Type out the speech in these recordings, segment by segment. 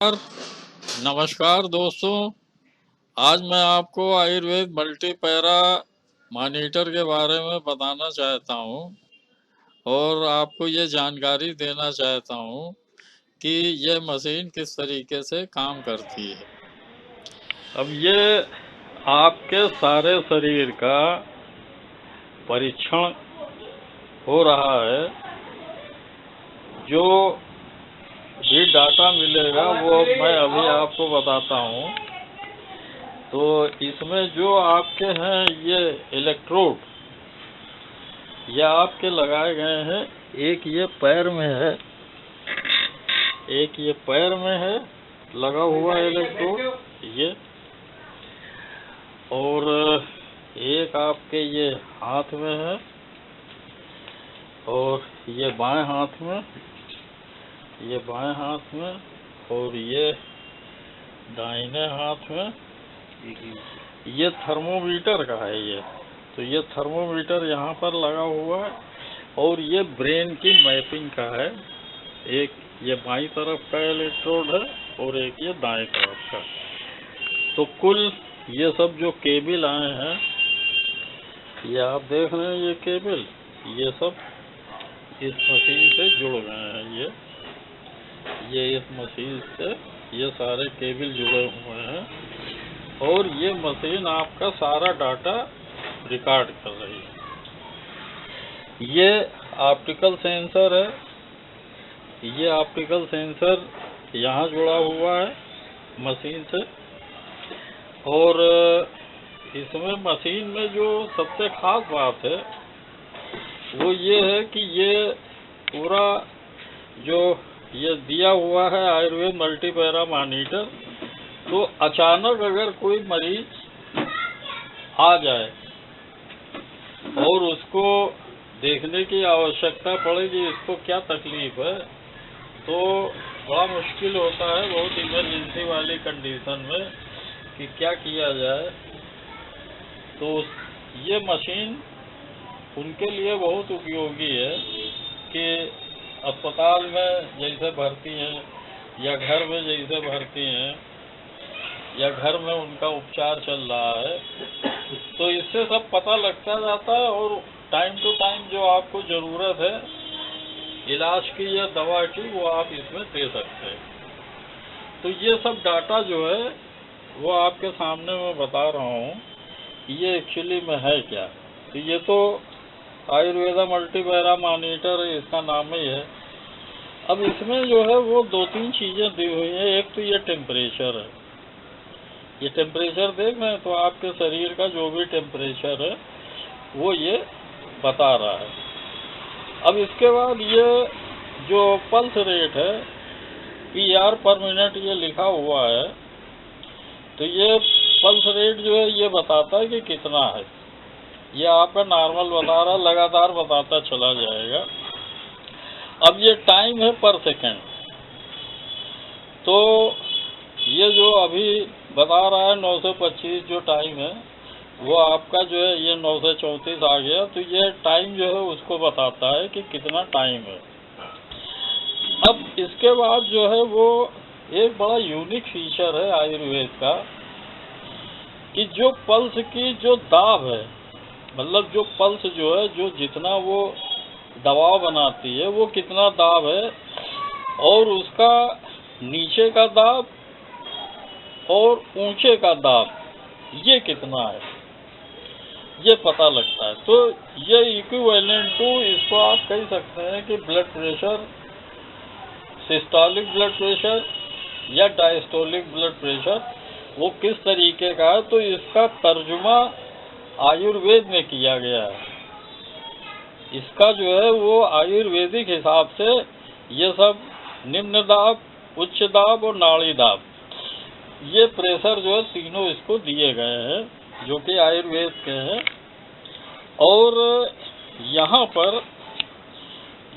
नमस्कार दोस्तों, आज मैं आपको आयुर्वेद मल्टीपैरा मॉनिटर के बारे में बताना चाहता हूँ और आपको ये जानकारी देना चाहता हूँ कि ये मशीन किस तरीके से काम करती है। अब ये आपके सारे शरीर का परीक्षण हो रहा है। जो भी डाटा मिलेगा वो मैं अभी आपको बताता हूँ। तो इसमें जो आपके हैं ये इलेक्ट्रोड ये आपके लगाए गए हैं। एक ये पैर में है, एक ये पैर में है लगा हुआ इलेक्ट्रोड ये, और एक आपके ये हाथ में है, और ये बाएं हाथ में, ये बाएं हाथ में, और ये दाहिने हाथ में। ये थर्मोमीटर का है ये। तो ये थर्मोमीटर यहाँ पर लगा हुआ है, और ये ब्रेन की मैपिंग का है। एक ये बाईं तरफ का इलेक्ट्रोड है और एक ये दाएं तरफ का। तो कुल ये सब जो केबल आए हैं, ये आप देख रहे हैं, ये केबल ये सब इस मशीन से जुड़ गए हैं। ये इस मशीन से ये सारे केबल जुड़े हुए हैं, और ये मशीन आपका सारा डाटा रिकॉर्ड कर रही है। ये ऑप्टिकल सेंसर है, ये ऑप्टिकल सेंसर यहाँ जुड़ा हुआ है मशीन से। और इसमें मशीन में जो सबसे खास बात है वो ये है कि ये पूरा जो ये दिया हुआ है आयुर्वेद मल्टीपैरा मॉनिटर, तो अचानक अगर कोई मरीज आ जाए और उसको देखने की आवश्यकता पड़े कि इसको क्या तकलीफ है, तो बड़ा मुश्किल होता है बहुत इमरजेंसी वाली कंडीशन में कि क्या किया जाए। तो ये मशीन उनके लिए बहुत उपयोगी है कि अस्पताल में जैसे भर्ती हैं या घर में जैसे भर्ती हैं या घर में उनका उपचार चल रहा है, तो इससे सब पता लगता जाता है, और टाइम टू टाइम जो आपको ज़रूरत है इलाज की या दवा की वो आप इसमें दे सकते हैं। तो ये सब डाटा जो है वो आपके सामने मैं बता रहा हूँ ये एक्चुअली में है क्या। तो ये तो आयुर्वेदा मल्टीपैरा मॉनिटर इसका नाम ही है। अब इसमें जो है वो 2-3 चीज़ें दी हुई हैं। एक तो ये टेम्परेचर है, ये टेम्परेचर देख रहे हैं, तो आपके शरीर का जो भी टेम्परेचर है वो ये बता रहा है। अब इसके बाद ये जो पल्स रेट है PR पर मिनट ये लिखा हुआ है, तो ये पल्स रेट जो है ये बताता है कि कितना है। ये आपका नॉर्मल बता रहा, लगातार बताता चला जाएगा। अब ये टाइम है पर सेकेंड, तो ये जो अभी बता रहा है 925 जो टाइम है वो आपका जो है ये 934 आ गया। तो ये टाइम जो है उसको बताता है कि कितना टाइम है। अब इसके बाद जो है वो एक बड़ा यूनिक फीचर है आयुर्वेद का कि जो पल्स की जो दाब है, मतलब जो पल्स जो है जो जितना वो दबाव बनाती है वो कितना दाब है, और उसका नीचे का दाब और ऊंचे का दाब ये कितना है ये पता लगता है। तो ये इक्विवेलेंट टू इसको आप कह सकते हैं कि blood pressure, systolic blood pressure या डायस्टोलिक ब्लड प्रेशर वो किस तरीके का है, तो इसका तर्जुमा आयुर्वेद में किया गया है। इसका जो है वो आयुर्वेदिक हिसाब से ये सब निम्न दाब, उच्च दाब और नाड़ी दाब ये प्रेशर जो है तीनों इसको दिए गए हैं जो कि आयुर्वेद के हैं। और यहाँ पर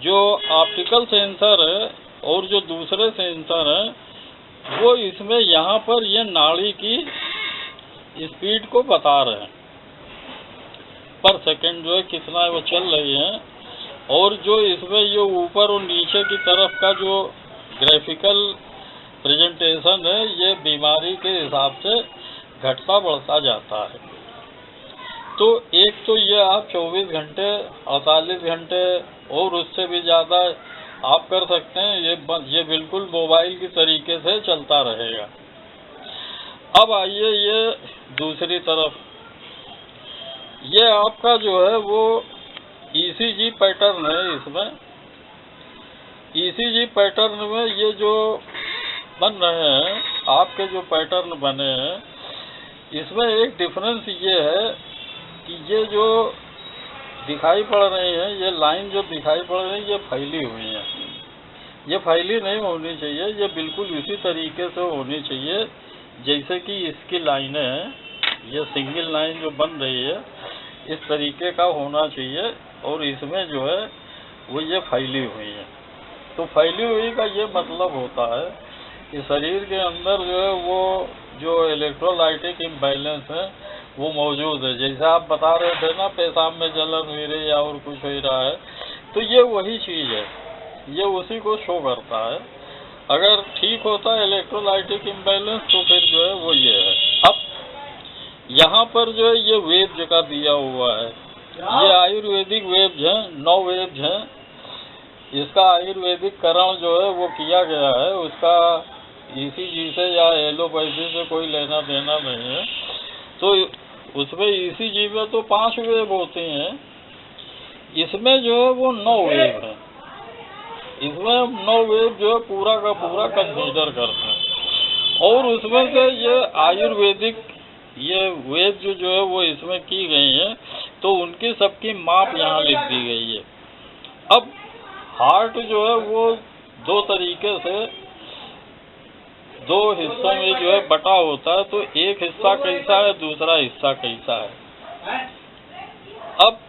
जो ऑप्टिकल सेंसर है और जो दूसरे सेंसर हैं वो इसमें यहाँ पर ये नाड़ी की स्पीड को बता रहे हैं, पर सेकंड जो है कितना वो चल रही है। और जो इसमें ये ऊपर और नीचे की तरफ का जो ग्राफिकल प्रेजेंटेशन है ये बीमारी के हिसाब से घटता बढ़ता जाता है। तो एक तो ये आप 24 घंटे 48 घंटे और उससे भी ज़्यादा आप कर सकते हैं, ये बिल्कुल मोबाइल की तरीके से चलता रहेगा। अब आइए ये दूसरी तरफ, ये आपका जो है वो ईसीजी पैटर्न है। इसमें ईसीजी पैटर्न में ये जो बन रहे हैं, आपके जो पैटर्न बने हैं, इसमें एक डिफरेंस ये है कि ये जो दिखाई पड़ रही है, ये लाइन जो दिखाई पड़ रही है, ये फैली हुई है। ये फैली नहीं होनी चाहिए, ये बिल्कुल इसी तरीके से होनी चाहिए जैसे कि इसकी लाइनें हैं। ये सिंगल लाइन जो बन रही है इस तरीके का होना चाहिए, और इसमें जो है वो ये फैली हुई है। तो फैली हुई का ये मतलब होता है कि शरीर के अंदर जो है वो जो इलेक्ट्रोलाइटिक इम्बैलेंस है वो मौजूद है। जैसे आप बता रहे थे ना, पेशाब में जलन हुई रही या और कुछ हो रहा है, तो ये वही चीज़ है, ये उसी को शो करता है। अगर ठीक होता है इलेक्ट्रोलाइटिक इम्बैलेंस तो फिर जो है वो ये है। अब यहाँ पर जो है ये वेव्स का दिया हुआ है, ये आयुर्वेदिक वेव्स हैं, 9 वेव्स हैं। इसका आयुर्वेदिक करण जो है वो किया गया है, उसका ईसीजी से या एलोपैथी से कोई लेना देना नहीं है। तो उसमें ईसीजी में तो 5 वेव होती हैं, इसमें जो है वो 9 वेव है। इसमें 9 वेव जो है पूरा का पूरा कंसीडर करते हैं, और उसमें से ये आयुर्वेदिक ये वेव जो है वो इसमें की गई है, तो उनकी सबकी माप यहाँ लिख दी गई है। अब हार्ट जो है वो 2 तरीके से 2 हिस्सों में जो है बटा होता है, तो एक हिस्सा कैसा है, दूसरा हिस्सा कैसा है। अब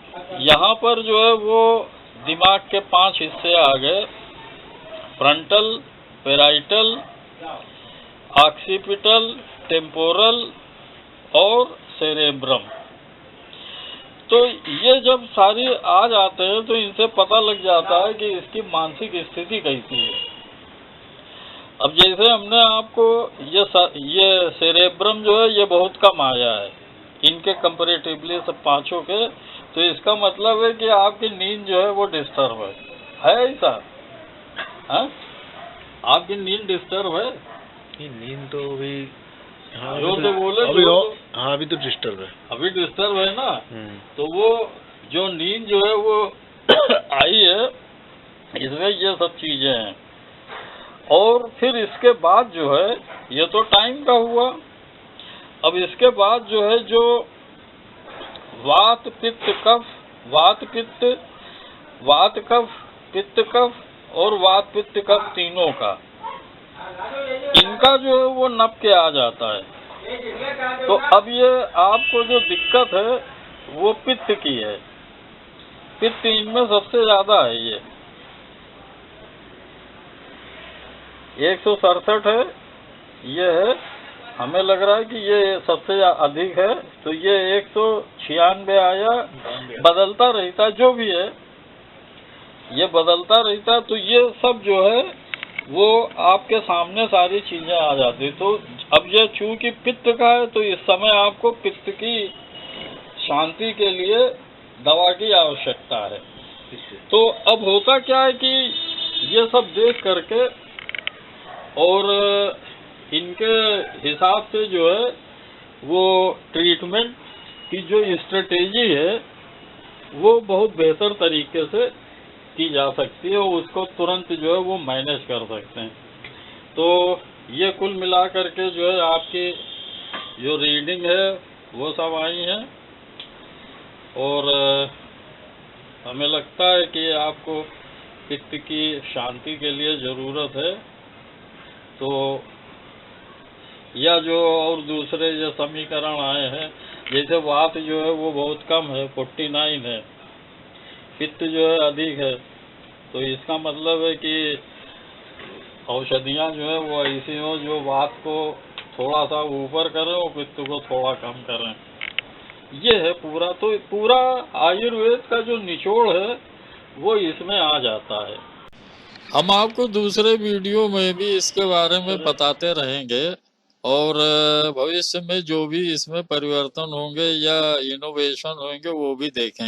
यहाँ पर जो है वो दिमाग के 5 हिस्से आ गए, फ्रंटल, पेराइटल, ऑक्सीपिटल, टेम्पोरल और सेरेब्रम। तो ये जब सारे आ जाते हैं तो इनसे पता लग जाता है कि इसकी मानसिक स्थिति कैसी है। अब जैसे हमने आपको ये सेरेब्रम जो है ये बहुत कम आया है इनके कंपैरेटिवली सब पांचों के, तो इसका मतलब है कि आपकी नींद जो है वो डिस्टर्ब है ऐसा? हाँ, आपकी नींद डिस्टर्ब है? नींद तो अभी जो तो बोले हाँ अभी तो डिस्टर्ब है, अभी डिस्टर्ब है ना। तो वो जो नींद जो है वो आई है, इसमें ये सब चीजें हैं। और फिर इसके बाद जो है ये तो टाइम का हुआ। अब इसके बाद जो है जो वात पित्त कफ, वात कफ पित्त कफ और वात पित्त कफ तीनों का, इनका जो है वो नप के आ जाता है। तो अब ये आपको जो दिक्कत है वो पित्त की है, पित्त इनमें सबसे ज्यादा है। ये 167 है, ये है, हमें लग रहा है कि ये सबसे अधिक है, तो ये 196 आया, बदलता रहता जो भी है, ये बदलता रहता। तो ये सब जो है वो आपके सामने सारी चीजें आ जाती। तो अब ये चूंकि पित्त का है तो इस समय आपको पित्त की शांति के लिए दवा की आवश्यकता है। तो अब होता क्या है कि ये सब देख करके और इनके हिसाब से जो है वो ट्रीटमेंट की जो स्ट्रेटेजी है वो बहुत बेहतर तरीके से की जा सकती है, उसको तुरंत जो है वो मैनेज कर सकते हैं। तो ये कुल मिला करके जो है आपकी जो रीडिंग है वो सब आई है, और हमें लगता है कि आपको पित्त की शांति के लिए ज़रूरत है। तो या जो और दूसरे जो समीकरण आए हैं, जैसे वात जो है वो बहुत कम है, 49 है, पित्त जो है अधिक है, तो इसका मतलब है कि औषधियाँ जो है वो ऐसी हो जो वात को थोड़ा सा ऊपर करें और पित्त को थोड़ा कम करें। ये है पूरा। तो पूरा आयुर्वेद का जो निचोड़ है वो इसमें आ जाता है। हम आपको दूसरे वीडियो में भी इसके बारे में बताते रहेंगे और भविष्य में जो भी इसमें परिवर्तन होंगे या इनोवेशन होंगे वो भी देखेंगे।